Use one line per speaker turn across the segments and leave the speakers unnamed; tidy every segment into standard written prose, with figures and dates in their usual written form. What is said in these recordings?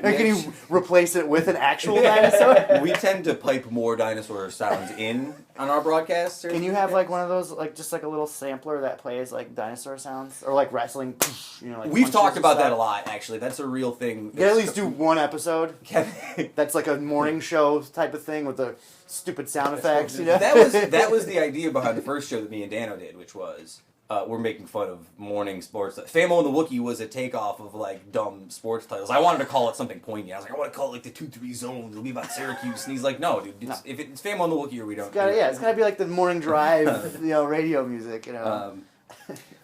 Can you replace it with an actual dinosaur?
We tend to pipe more dinosaur sounds in on our broadcasts.
Can you have like one of those, like just like a little sampler that plays like dinosaur sounds or like wrestling? You know, like
we've talked about that a lot. Actually, that's a real thing.
You at least do one episode. That's like a morning show type of thing with the stupid sound effects. You know,
that was the idea behind the first show that me and Dano did, which was. We're making fun of morning sports. Famo and the Wookiee was a takeoff of like dumb sports titles. I wanted to call it something poignant. I was like, I want to call it like the 2-3 zone. It'll be about Syracuse. And he's like, no, dude. If it's Famo and the Wookiee, or we don't.
It's gotta be like the morning drive, radio music. You know.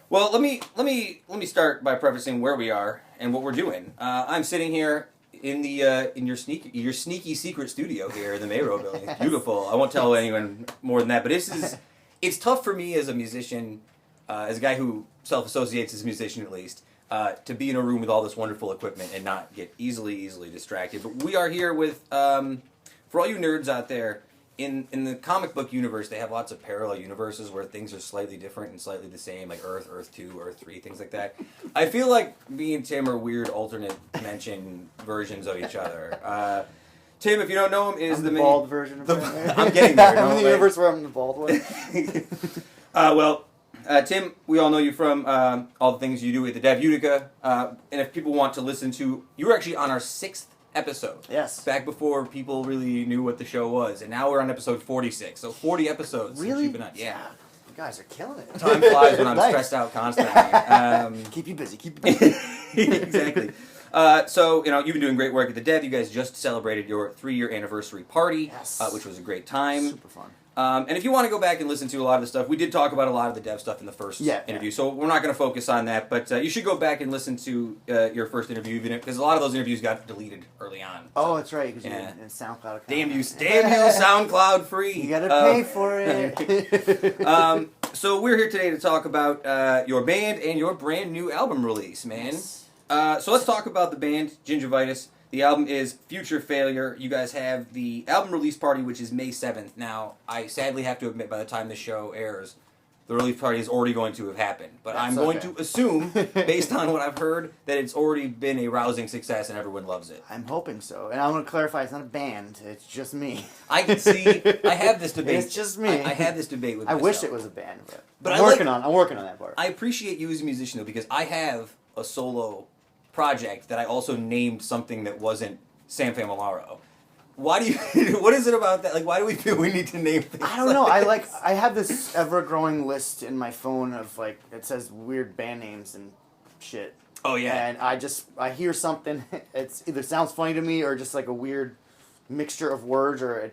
Well, let me start by prefacing where we are and what we're doing. I'm sitting here in the in your sneaky secret studio here in the Mayro building. It's beautiful. I won't tell anyone more than that. But it's tough for me as a musician. As a guy who self-associates as a musician at least, to be in a room with all this wonderful equipment and not get easily distracted. But we are here with, for all you nerds out there, in the comic book universe, they have lots of parallel universes where things are slightly different and slightly the same, like Earth, Earth 2, Earth 3, things like that. I feel like me and Tim are weird alternate dimension versions of each other. Tim, if you don't know him, is
the bald version of
I'm getting there.
I'm in the universe where I'm the bald one.
Tim, we all know you from all the things you do at the Dev Utica, and if people want to listen to, you were actually on our 6th episode.
Yes.
Back before people really knew what the show was, and now we're on episode 46, so 40 episodes.
Really?
Since you've been on. Yeah.
You guys are killing it.
Time flies when I'm stressed out constantly.
Keep you busy.
Exactly. So, you've been doing great work at the Dev. You guys just celebrated your 3-year anniversary party, which was a great time.
Super fun.
And if you want to go back and listen to a lot of the stuff, we did talk about a lot of the Dev stuff in the first interview, so we're not going to focus on that, but you should go back and listen to your first interview, because a lot of those interviews got deleted early on.
Oh, that's right, because you're in SoundCloud account.
Damn you, SoundCloud free.
You got to pay for it.
So we're here today to talk about your band and your brand new album release, man.
Yes.
So let's talk about the band, Ginjavitis. The album is Future Failure. You guys have the album release party, which is May 7th. Now, I sadly have to admit, by the time this show airs, the release party is already going to have happened. But I'm going to assume, based on what I've heard, that it's already been a rousing success and everyone loves it.
I'm hoping so. And I want to clarify, it's not a band. It's just me.
I can see. I have this debate.
It's just me.
I had this debate with myself.
I wish it was a band, but I'm working on that part.
I appreciate you as a musician, though, because I have a solo project that I also named something that wasn't Sam Famolaro. Why do you? What is it about that? Like, why do we feel we need to name things?
I don't know. I have this ever-growing list in my phone of like it says weird band names and shit.
Oh yeah.
And I hear something. It's either sounds funny to me or just like a weird mixture of words, or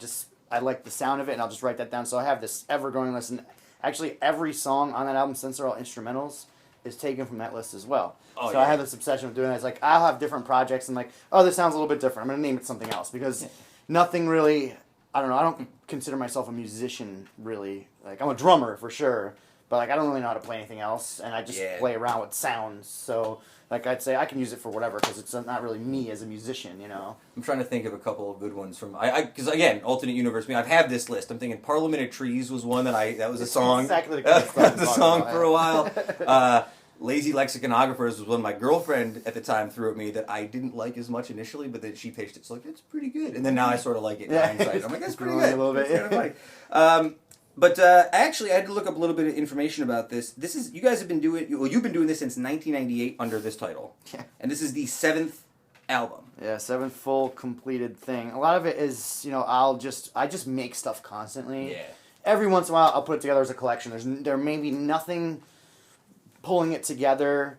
I like the sound of it, and I'll just write that down. So I have this ever-growing list, and actually every song on that album, since they're all instrumentals, is taken from that list as well.
Oh,
so I have this obsession with doing that. It's like, I'll have different projects and like, oh, this sounds a little bit different. I'm going to name it something else because nothing really, I don't know, I don't consider myself a musician really. Like, I'm a drummer for sure, but like, I don't really know how to play anything else, and I just play around with sounds. So like, I'd say I can use it for whatever because it's not really me as a musician, you know?
I'm trying to think of a couple of good ones from, because again, alternate universe, I've had this list. I'm thinking Parliament of Trees was one that was a song.
Exactly the kind of stuff.
That was a song for a while. Lazy Lexiconographers was one my girlfriend at the time threw at me that I didn't like as much initially, but then she pitched it. So like, it's pretty good. And then now I sort of like it in hindsight. I'm like, that's pretty good.
A little bit.
It's kind of funny. But actually, I had to look up a little bit of information about this. You guys have been you've been doing this since 1998 under this title.
Yeah.
And this is the 7th album.
Yeah, 7th full completed thing. A lot of it is, I just make stuff constantly.
Yeah.
Every once in a while, I'll put it together as a collection. There may be nothing pulling it together,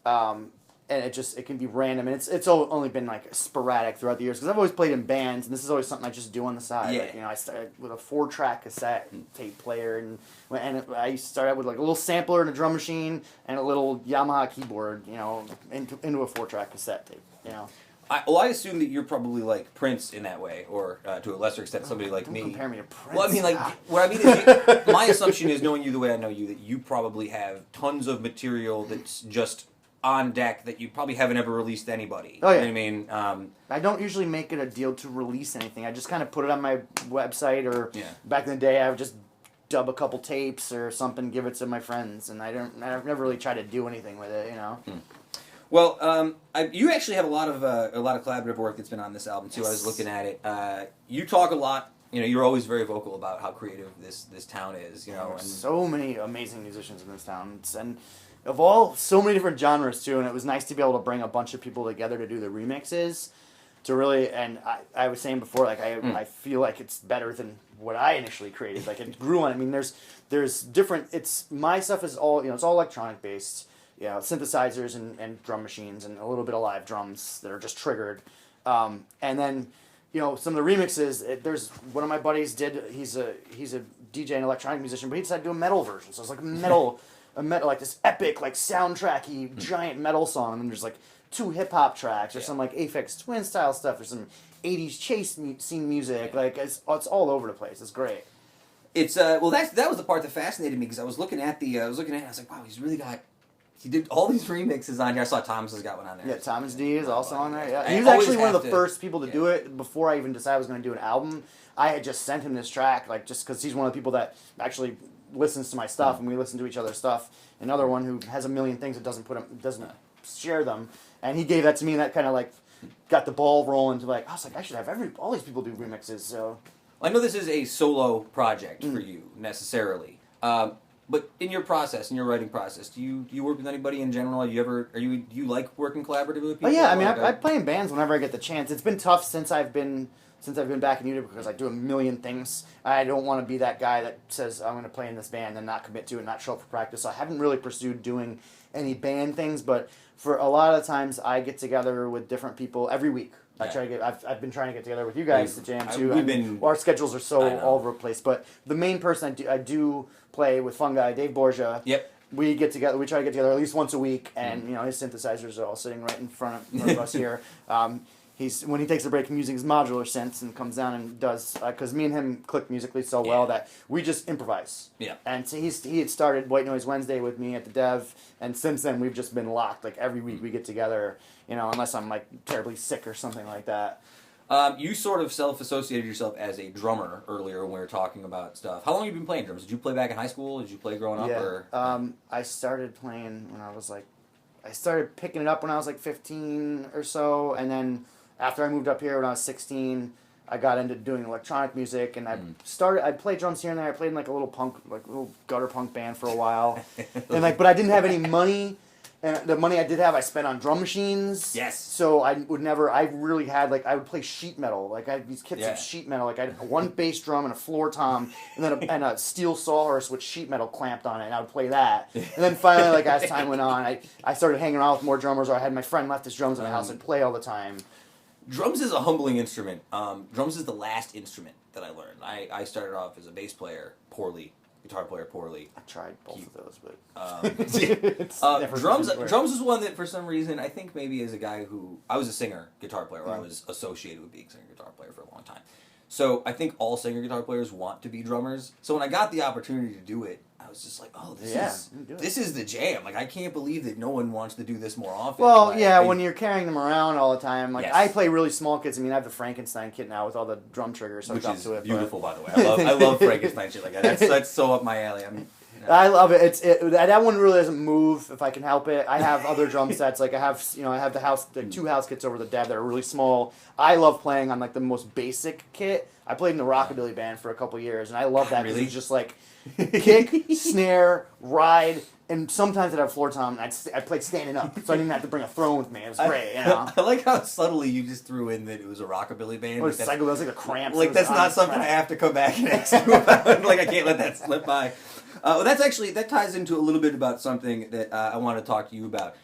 and it can be random, and it's only been like sporadic throughout the years because I've always played in bands, and this is always something I just do on the side.
Yeah.
Like, I started with a 4-track cassette tape player, and I started with like a little sampler and a drum machine and a little Yamaha keyboard, into a 4-track cassette tape,
I assume that you're probably like Prince in that way, or to a lesser extent, somebody like
Don't
me.
compare me to Prince.
Well, I mean, what I mean is, my assumption is, knowing you the way I know you, that you probably have tons of material that's just on deck that you probably haven't ever released to anybody.
Oh, yeah.
You know what I mean?
I don't usually make it a deal to release anything. I just kind of put it on my website, or back in the day, I would just dub a couple tapes or something, give it to my friends, and I've never really tried to do anything with it,
Well, you actually have a lot of collaborative work that's been on this album too. Yes. I was looking at it. You talk a lot. You're always very vocal about how creative this town is. And
so many amazing musicians in this town, and so many different genres too. And it was nice to be able to bring a bunch of people together to do the remixes. To really, and I was saying before, like I feel like it's better than what I initially created. Like it grew on. I mean, there's different. My stuff is all it's all electronic based. Synthesizers and drum machines and a little bit of live drums that are just triggered. And then, some of the remixes, there's one of my buddies he's a DJ and electronic musician, but he decided to do a metal version. So it's like a metal, like this epic, like soundtracky, giant metal song. And then there's like 2 hip-hop tracks or some like Aphex Twin style stuff. There's some 80s chase scene music. Like it's all over the place. It's great.
It's, that was the part that fascinated me because I was looking at it, I was like, wow, he did all these remixes on here. I saw Thomas has got one on there.
Yeah, Thomas D is also on there. Yeah, he was actually one of the first people to do it. Before I even decided I was going to do an album, I had just sent him this track, like just because he's one of the people that actually listens to my stuff, and we listen to each other's stuff. Another one who has a million things that doesn't share them, and he gave that to me, and that kind of like got the ball rolling to like I was like I should have all these people do remixes. So
I know this is a solo project for you necessarily. But in your writing process, do you work with anybody in general? Do you like working collaboratively with people?
Oh yeah, I mean, I play in bands whenever I get the chance. It's been tough since I've been back in Utica because I do a million things. I don't want to be that guy that says I'm going to play in this band and not commit to it and not show up for practice. So I haven't really pursued doing any band things, but for a lot of the times I get together with different people every week. I've been trying to get together with you guys to jam too. Our schedules are so all over the place, but the main person I do play with Fungi, Dave Borgia.
Yep.
We get together. We try to get together at least once a week, and his synthesizers are all sitting right in front of us here. When he takes a break from using his modular synths and comes down and does because me and him click musically so well that we just improvise.
Yeah.
And so he had started White Noise Wednesday with me at the Dev, and since then we've just been locked. Like every week we get together. Unless I'm like terribly sick or something like that.
You sort of self-associated yourself as a drummer earlier when we were talking about stuff. How long have you been playing drums? Did you play back in high school? Did you play growing up?
Yeah. I started playing when I was like, I started picking it up when I was like 15 or so, and then after I moved up here when I was 16, I got into doing electronic music, and I played drums here and there. I played in like a little gutter punk band for a while, but I didn't have any money. And the money I did have, I spent on drum machines.
Yes.
So I really had, I would play sheet metal. Like, I had these kits of sheet metal. Like, I had one bass drum and a floor tom, and then a steel sawhorse with sheet metal clamped on it, and I would play that. And then finally, as time went on, I started hanging around with more drummers, or I had my friend left his drums in the house and play all the time.
Drums is a humbling instrument. Drums is the last instrument that I learned. I started off as a bass player, guitar player poorly.
I tried both of those, but
drums is one that for some reason I think maybe as a guy who I was a singer guitar player, or I was associated with being a singer guitar player for a long time. So I think all singer guitar players want to be drummers. So when I got the opportunity to do it, I was just like, oh, this is the jam. Like I can't believe that no one wants to do this more often.
Well, when you're carrying them around all the time. I play really small kits. I mean, I have the Frankenstein kit now with all the drum triggers.
Which is beautiful, by the way. I love Frankenstein shit like that. That's so up my alley.
I love it. That one really doesn't move if I can help it. I have other drum sets. Like I have the 2 house kits over the Dev that are really small. I love playing on the most basic kit. I played in the rockabilly band for a couple years, and I love that because it's just kick, snare, ride, and sometimes I'd have floor tom. I played standing up, so I didn't have to bring a throne with me. It was great,
I like how subtly you just threw in that it was a rockabilly band.
Or it was like a cramp.
That's not something I have to come back and ask you about. I can't let that slip by. That ties into a little bit about something that I want to talk to you about.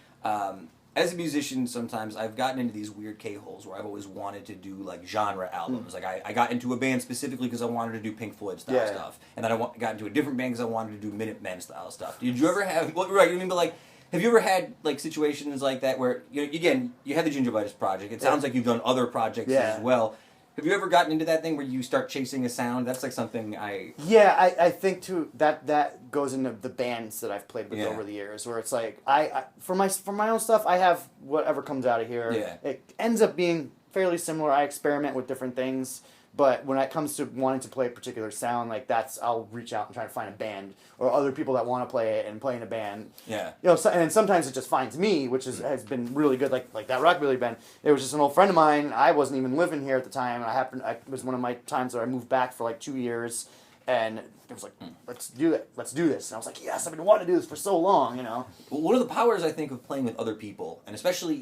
As a musician, sometimes I've gotten into these weird K-holes where I've always wanted to do genre albums. I got into a band specifically because I wanted to do Pink Floyd style stuff, and then I got into a different band because I wanted to do Minutemen style stuff. Did you ever have have you ever had situations like that where you had the Ginjavitis project? It sounds like you've done other projects as well. Have you ever gotten into that thing where you start chasing a sound? That's something I...
Yeah, I think too that goes into the bands that I've played with over the years, where it's I for my own stuff, I have whatever comes out of here.
Yeah.
It ends up being fairly similar. I experiment with different things, But when it comes to wanting to play a particular sound, like I'll reach out and try to find a band or other people that want to play it and play in a band.
Yeah.
And sometimes it just finds me, which has been really good. Like that rockabilly band. It was just an old friend of mine. I wasn't even living here at the time. It was one of my times where I moved back for like 2 years, and it was like, let's do it. Let's do this. And I was like, yes, I've been wanting to do this for so long.
Well, one of the powers I think of playing with other people, and especially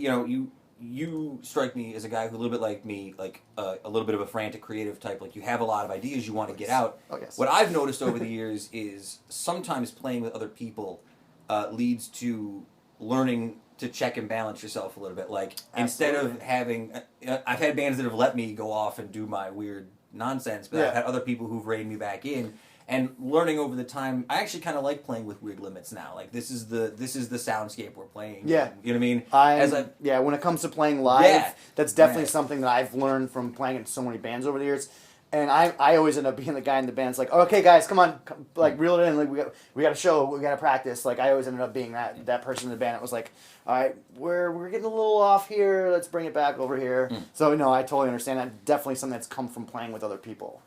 you strike me as a guy who a little bit like me, like a little bit of a frantic creative type. Like you have a lot of ideas you want to get out.
Oh, yes.
What I've noticed over the years is sometimes playing with other people leads to learning to check and balance yourself a little bit. Like instead of having, I've had bands that have let me go off and do my weird nonsense, but I've had other people who've reined me back in. And learning over the time, I actually kind of like playing with weird limits now. Like this is the soundscape we're playing.
Yeah,
you know what I mean.
When it comes to playing live, that's definitely something that I've learned from playing in so many bands over the years. And I always end up being the guy in the band's like, okay, guys, come on, like reel it in. Like we got to show, we got to practice. Like I always ended up being that person in the band that was like, all right, we're getting a little off here. Let's bring it back over here. So I totally understand that. Definitely something that's come from playing with other people.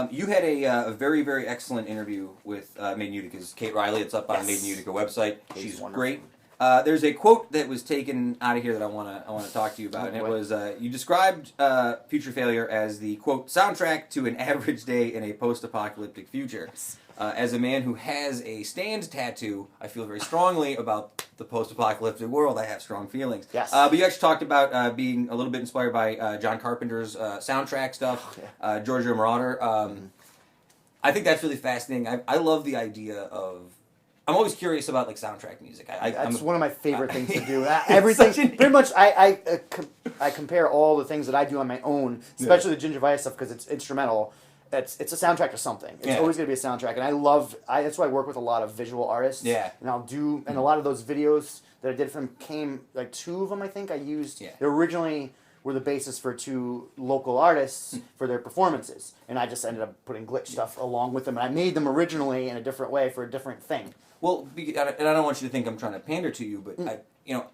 You had a very, very excellent interview with MadeInUtica's Kate Riley. It's up on MadeInUtica website. She's great. There's a quote that was taken out of here that I want to talk to you about, and it was you described Future Failure as the quote soundtrack to an average day in a post-apocalyptic future. As a man who has a stand tattoo, I feel very strongly about the post-apocalyptic world. I have strong feelings.
Yes.
But you actually talked about being a little bit inspired by John Carpenter's soundtrack stuff, Giorgio Moroder. I think that's really fascinating. I love the idea of... I'm always curious about like soundtrack music.
That's one of my favorite things to do. Everything, pretty much. I compare all the things that I do on my own, especially the Ginjavitis stuff, because it's instrumental. It's a soundtrack to something. It's always going to be a soundtrack, and that's why I work with a lot of visual artists. Yeah, and and a lot of those videos that I did for them came like 2 of them. I think I used. Yeah. They originally were the basis for 2 local artists for their performances, and I just ended up putting glitch stuff along with them, and I made them originally in a different way for a different thing.
Well, and I don't want you to think I'm trying to pander to you, but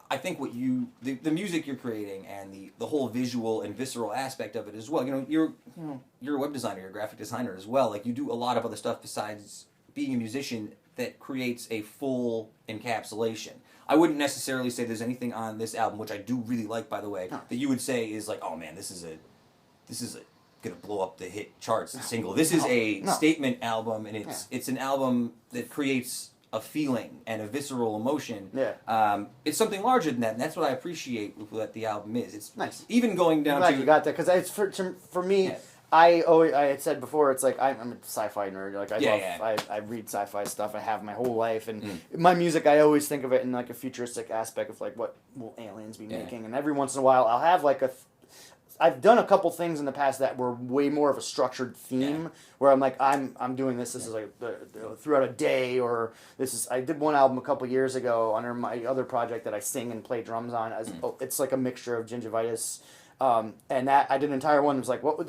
I think what the music you're creating and the whole visual and visceral aspect of it as well. You're a web designer, you're a graphic designer as well. Like you do a lot of other stuff besides being a musician that creates a full encapsulation. I wouldn't necessarily say there's anything on this album, which I do really like, by the way, that you would say is like, oh man, this is gonna blow up the hit charts single. This is a statement album, and it's an album that creates a feeling and a visceral emotion. Yeah. It's something larger than that, and that's what I appreciate with what the album is. It's nice. Even going down
to... you got that, because it's for me... Yeah. I had said before, it's like I'm a sci-fi nerd. Like I read sci-fi stuff. I have my whole life, and my music, I always think of it in like a futuristic aspect of like what will aliens be making. And every once in a while, I'll have like I've done a couple things in the past that were way more of a structured theme, where I'm like I'm doing this. This is like throughout a day, or I did one album a couple years ago under my other project that I sing and play drums on. It's like a mixture of Ginjavitis. And that I did an entire one that was like, what would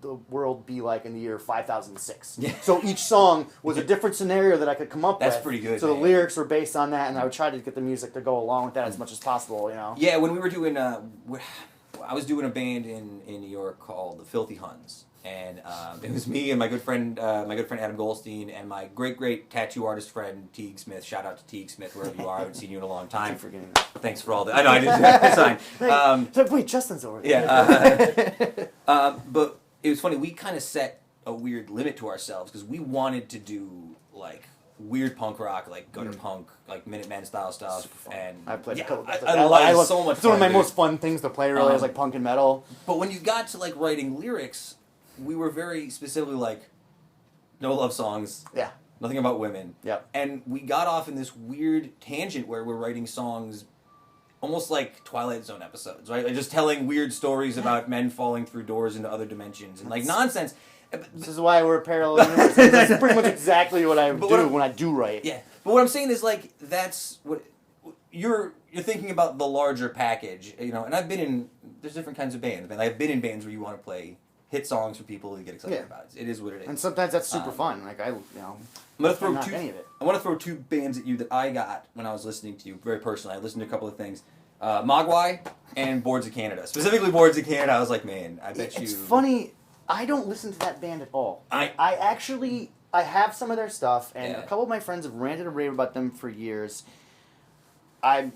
the world be like in the year 5006? Yeah. So each song was a different scenario that I could come up with.
That's pretty good.
So the lyrics were based on that, and I would try to get the music to go along with that as much as possible.
Yeah, when we were doing, I was doing a band in New York called the Filthy Huns. And it was me and my good friend Adam Goldstein, and my great tattoo artist friend Teague Smith. Shout out to Teague Smith wherever you are. I haven't seen you in a long time. Thanks for all that. I know I did. That's fine.
Wait, Justin's over there.
Yeah. But it was funny. We kind of set a weird limit to ourselves because we wanted to do like weird punk rock, like gutter punk, like Minutemen style stuff. And
I played a couple.
I love so much.
It's one of my most fun things to play. Really, is like punk and metal.
But when you got to like writing lyrics, we were very specifically like, no love songs. Yeah. Nothing about women. Yeah. And we got off in this weird tangent where we're writing songs almost like Twilight Zone episodes, right? Like just telling weird stories about men falling through doors into other dimensions and like nonsense.
This is why we're parallel universes. That's pretty much exactly what I do when I do write.
Yeah. But what I'm saying is like, that's what you're thinking about, the larger package, and I've been in, there's different kinds of bands. I've been in bands where you want to play hit songs for people to get excited about. It is what it is.
And sometimes that's super fun. Like I
want to throw 2 bands at you that I got when I was listening to you very personally. I listened to a couple of things. Mogwai and Boards of Canada. Specifically Boards of Canada, I was like, man, I bet you...
It's funny, I don't listen to that band at all. I have some of their stuff, and a couple of my friends have ranted and raved about them for years. I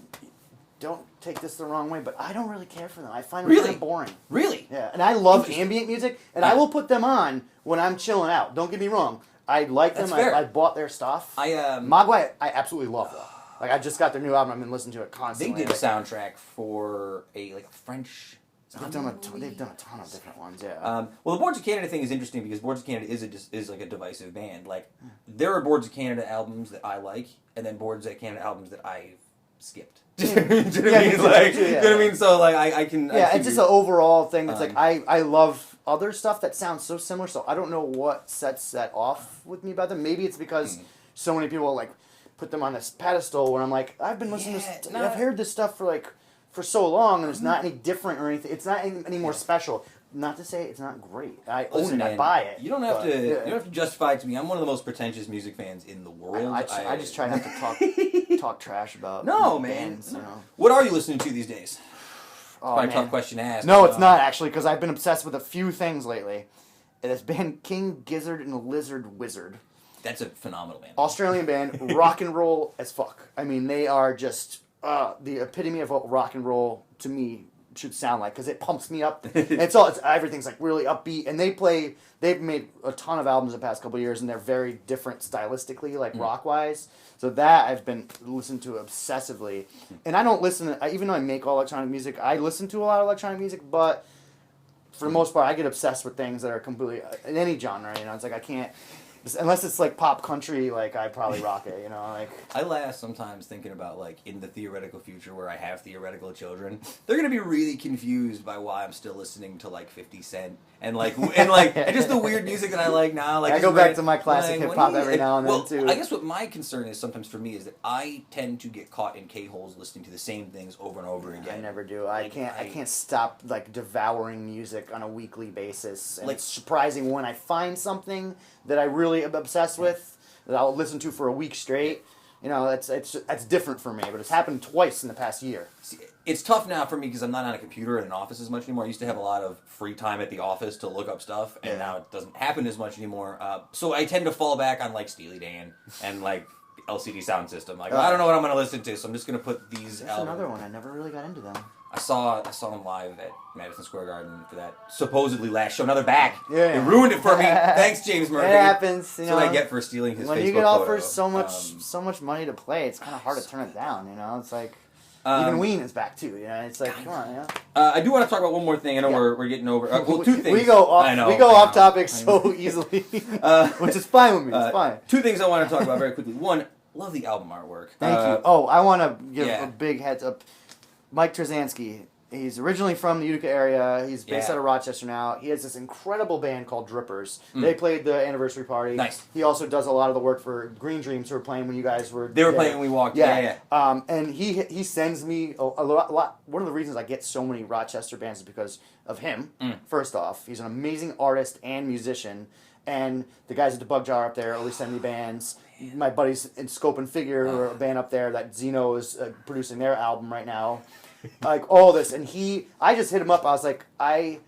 don't take this the wrong way, but I don't really care for them. I find them kind of boring.
Really?
Yeah, and I love ambient music, and I will put them on when I'm chilling out. Don't get me wrong. I like them. I bought their stuff. Mogwai, I absolutely love them. Like, I just got their new album. I've been listening to it constantly.
They did a soundtrack for a French...
They've done a ton of different ones, yeah.
Well, the Boards of Canada thing is interesting because Boards of Canada is like a divisive band. Like, there are Boards of Canada albums that I like, and then Boards of Canada albums that I've skipped. Do you know what I mean? Like, you know what I mean? So, like, I can...
Yeah, it's just an overall thing that's like, I love other stuff that sounds so similar, so I don't know what sets that off with me about them. Maybe it's because so many people, like, put them on this pedestal where I'm like, I've been listening to I've heard this stuff for so long, and it's not any different or anything. It's not any more special. Not to say it's not great. I own it. I buy it.
You don't have to. You don't have to justify it to me. I'm one of the most pretentious music fans in the world.
I just try not to talk trash about bands. You know.
What are you listening to these days?
Oh,
probably a tough question to ask.
No, it's not actually, because I've been obsessed with a few things lately. It has been King Gizzard and the Lizard Wizard.
That's a phenomenal band. Australian band, rock and roll as fuck. I mean, they are just the epitome of what rock and roll to me should sound like, because it pumps me up. Everything's like really upbeat, and they've made a ton of albums the past couple of years, and they're very different stylistically, like rock wise. So that I've been listening to obsessively, and I don't listen. Even though I make all electronic music, I listen to a lot of electronic music, but for the most part, I get obsessed with things that are completely in any genre. You know, it's like I can't. Unless it's like pop country, like I probably rock it, you know. Like I laugh sometimes thinking about like in the theoretical future where I have theoretical children, they're gonna be really confused by why I'm still listening to like 50 Cent and just the weird music that I like now. Like
I go back to my classic hip hop every now and then too.
I guess what my concern is sometimes for me is that I tend to get caught in K-holes listening to the same things over and over again.
I never do. I can't stop like devouring music on a weekly basis. And it's surprising when I find something that I really am obsessed with that I'll listen to for a week straight. You know, that's different for me, but it's happened twice in the past year.
See, it's tough now for me because I'm not on a computer in an office as much anymore. I used to have a lot of free time at the office to look up stuff, and now it doesn't happen as much anymore. So I tend to fall back on like Steely Dan and like LCD Sound System. Like I don't know what I'm going to listen to, so I'm just going to put these.
That's another one. I never really got into them.
I saw them live at Madison Square Garden for that supposedly last show. Now they're back.
Yeah.
They ruined it for me. Thanks, James Murphy.
It happens.
That's what I get for stealing his Facebook photo.
When you get offered so much money to play, it's kind of hard to turn it down. You know, it's like even Ween is back too. You know, it's like come on. You know?
I do want to talk about one more thing. I know we're getting over. Well, two things.
We go off topic so easily, which is fine with me. It's fine.
Two things I want to talk about very quickly. One, love the album artwork.
Thank you. Oh, I want to give a big heads up. Mike Trzanski. He's originally from the Utica area. He's based out of Rochester now. He has this incredible band called Drippers. They played the anniversary party.
Nice.
He also does a lot of the work for Green Dreams, who were playing when you guys were...
They were playing when we walked. Yeah.
And he sends me a lot... One of the reasons I get so many Rochester bands is because of him, first off. He's an amazing artist and musician. And the guys at the Bug Jar up there always send me bands. My buddies in Scope and Figure, who are a band up there that Zeno is producing their album right now. Like all this, and I just hit him up. I was like, I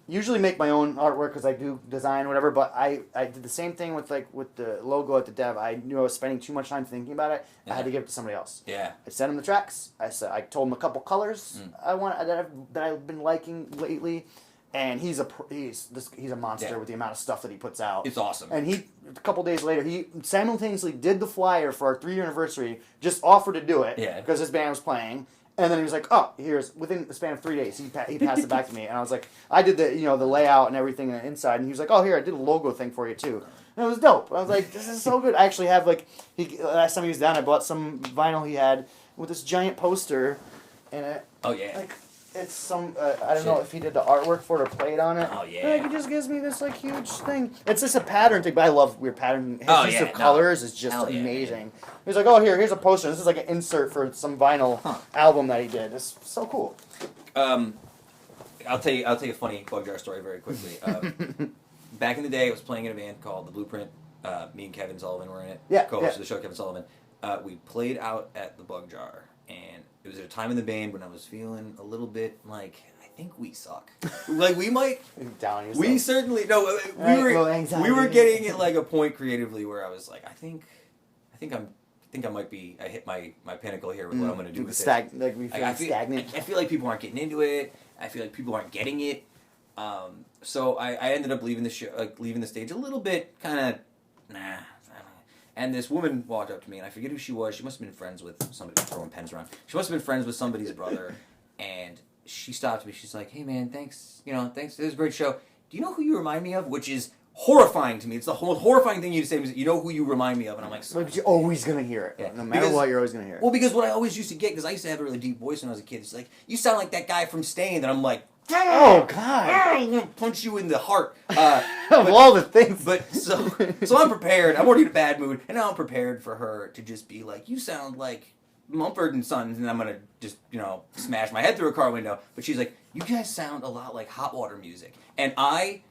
usually make my own artwork because I do design, whatever. But I did the same thing with the logo at the Dev. I knew I was spending too much time thinking about it. I had to give it to somebody else.
Yeah.
I sent him the tracks. I told him a couple colors that I've been liking lately, and he's a monster with the amount of stuff that he puts out.
It's awesome.
And a couple days later, he simultaneously did the flyer for our 3-year anniversary. Just offered to do it because his band was playing. And then he was like, "Oh, within the span of 3 days, he passed it back to me." And I was like, "I did the layout and everything inside." And he was like, "Oh, here, I did a logo thing for you too." And it was dope. I was like, "This is so good." I actually have last time he was down, I bought some vinyl he had with this giant poster in it.
Oh yeah.
Like it's some I don't know if he did the artwork for it or played on it.
Oh yeah.
He just gives me this huge thing. It's just a pattern thing, but I love weird pattern. His use of colors is just amazing. He's like, "Oh, here's a poster. This is like an insert for some vinyl album that he did. It's so cool."
I'll tell you a funny Bug Jar story very quickly. Back in the day, I was playing in a band called The Blueprint. Me and Kevin Sullivan were in it.
Yeah.
Co-host of the show, Kevin Sullivan. We played out at the Bug Jar, and it was at a time in the band when I was feeling a little bit like, I think we suck. Like, we might...
Down yourself.
We certainly... No, we were getting at, like, a point creatively where I was like, I think I might be... I hit my pinnacle here with what I'm going to do with this.
Like, we feel
stagnant. I feel like people aren't getting into it. I feel like people aren't getting it. So I ended up leaving the show, leaving the stage a little bit kind of, nah. And this woman walked up to me, and I forget who she was. She must have been friends with somebody throwing pens around. She must have been friends with somebody's brother. And she stopped me. She's like, "Hey man, thanks. Thanks. This was a great show. Do you know who you remind me of?" Which is horrifying to me. It's the most horrifying thing you say is, "You know who you remind me of?" And I'm like,
but you're always gonna hear it. Yeah. No matter what, you're always gonna hear it.
Well, because what I always used to get, because I used to have a really deep voice when I was a kid. It's like, "You sound like that guy from Stain," and I'm like,
"Oh God!"
I'm gonna punch you in the heart.
Of all the things.
But so I'm prepared. I'm already in a bad mood, and now I'm prepared for her to just be like, "You sound like Mumford and Sons," and I'm gonna just smash my head through a car window. But she's like, "You guys sound a lot like Hot Water Music," and I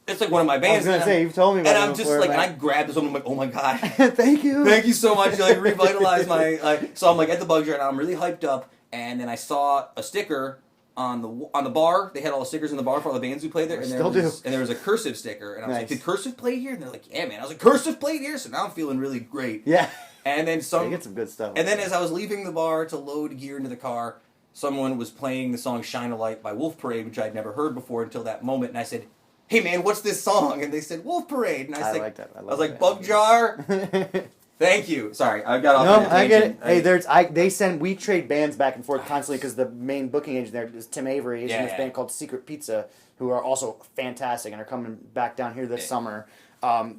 it's like one of my bands.
I was gonna say, you've told me about it.
And I'm just like, and I grabbed this one. I'm like, "Oh my God,
thank you
so much." You like revitalized my. So I'm like at the bug jar, and I'm really hyped up. And then I saw a sticker on the bar. They had all the stickers in the bar for all the bands who played there. And there was a cursive sticker. And I was like, "Did cursive play here?" And they're like, "Yeah, man." I was like, "Cursive played here?" So now I'm feeling really great.
Yeah.
And then
You get some good stuff.
And then as I was leaving the bar to load gear into the car, someone was playing the song "Shine a Light" by Wolf Parade, which I'd never heard before until that moment. And I said, "Hey man, what's this song?" And they said, "Wolf Parade." And I
like that.
I was like, "Bug jar." Thank you. Sorry, I got off.
No, I get it. Hey, we trade bands back and forth constantly because the main booking agent there is Tim Avery. He's in this band called Secret Pizza, who are also fantastic and are coming back down here this summer. I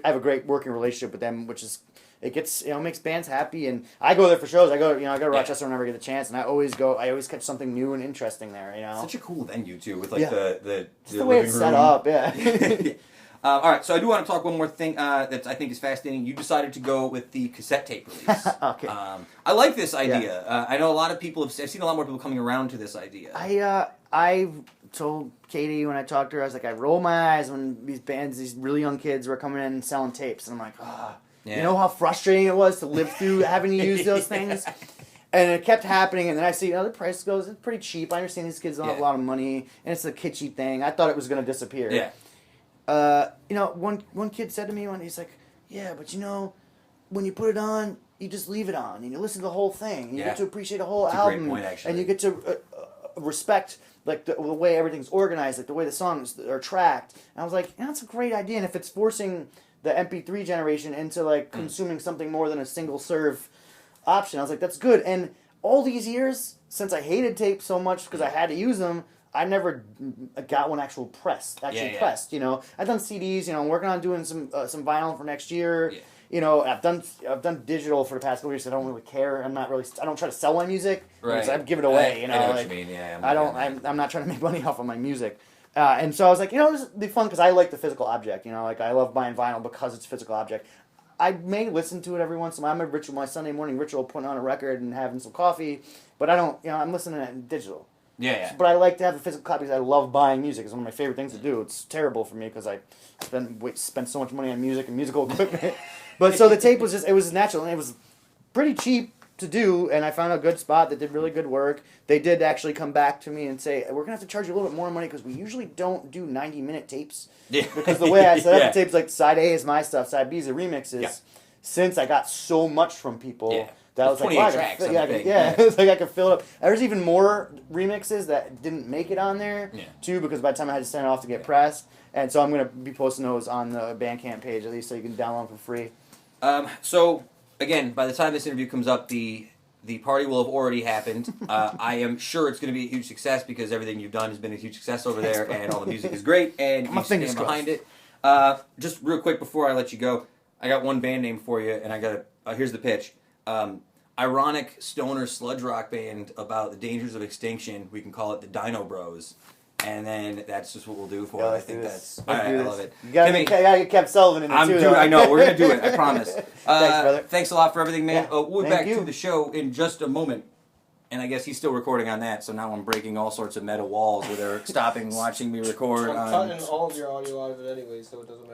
have a great working relationship with them, which is makes bands happy, and I go there for shows. I go to Rochester whenever I get the chance, and I always catch something new and interesting there.
Such a cool venue too, with like the
way it's set up. Yeah.
All right, so I do want to talk one more thing that I think is fascinating. You decided to go with the cassette tape release.
Okay.
I like this idea. Yeah. I know a lot of people I've seen a lot more people coming around to this idea.
I told Katie when I talked to her, I was like, I roll my eyes when these really young kids were coming in and selling tapes, and I'm like, you know how frustrating it was to live through having to use those things? And it kept happening, and then I see the price goes, it's pretty cheap. I understand these kids don't have a lot of money, and it's a kitschy thing. I thought it was going to disappear.
Yeah.
One kid said to me he's like, "Yeah, but when you put it on, you just leave it on, and you listen to the whole thing, and you get to appreciate a whole album,
great point, actually.
And you get to respect like the way everything's organized, like the way the songs are tracked." And I was like, that's a great idea, and if it's forcing the MP3 generation into like consuming something more than a single serve option, I was like, that's good. And all these years since I hated tapes so much because I had to use them, I never got one pressed. I've done CDs. I'm working on doing some vinyl for next year. Yeah. I've done digital for the past couple years. So I don't really care. I don't try to sell my music.
Right.
I give it away.
I know what you mean. Yeah.
I'm not trying to make money off of my music. And so I was like, this would be fun because I like the physical object. I love buying vinyl because it's a physical object. I may listen to it every once in a while. I'm a ritual, my Sunday morning ritual, putting on a record and having some coffee. But I don't. I'm listening to it in digital.
Yeah.
But I like to have a physical copy because I love buying music. It's one of my favorite things to do. It's terrible for me because I spend so much money on music and musical equipment. But so the tape was it was natural, and it was pretty cheap to do, and I found a good spot that did really good work. They did actually come back to me and say, "We're going to have to charge you a little bit more money because we usually don't do 90-minute tapes." Yeah. Because the way I set up the tapes, like side A is my stuff, side B is the remixes. Yeah. Since I got so much from people, that was like,
tracks
it's like I could fill it up. There's even more remixes that didn't make it on there, too, because by the time I had to send it off to get pressed. And so I'm going to be posting those on the Bandcamp page, at least, so you can download them for free.
So, again, by the time this interview comes up, the party will have already happened. I am sure it's going to be a huge success because everything you've done has been a huge success over there, and all the music is great, and you stand behind it. Just real quick before I let you go, I got one band name for you, and here's the pitch. Ironic stoner sludge rock band about the dangers of extinction. We can call it the Dino Bros. And then that's just what we'll do for it. I think that's... I love it.
You gotta get Kev Sullivan in it too.
I know. We're going to do it. I promise.
Thanks, brother.
Thanks a lot for everything, man.
Yeah,
we'll be back to the show in just a moment. And I guess he's still recording on that, so now I'm breaking all sorts of metal walls where they're stopping watching me record.
I'm cutting all of your audio out of it anyway, so it doesn't matter.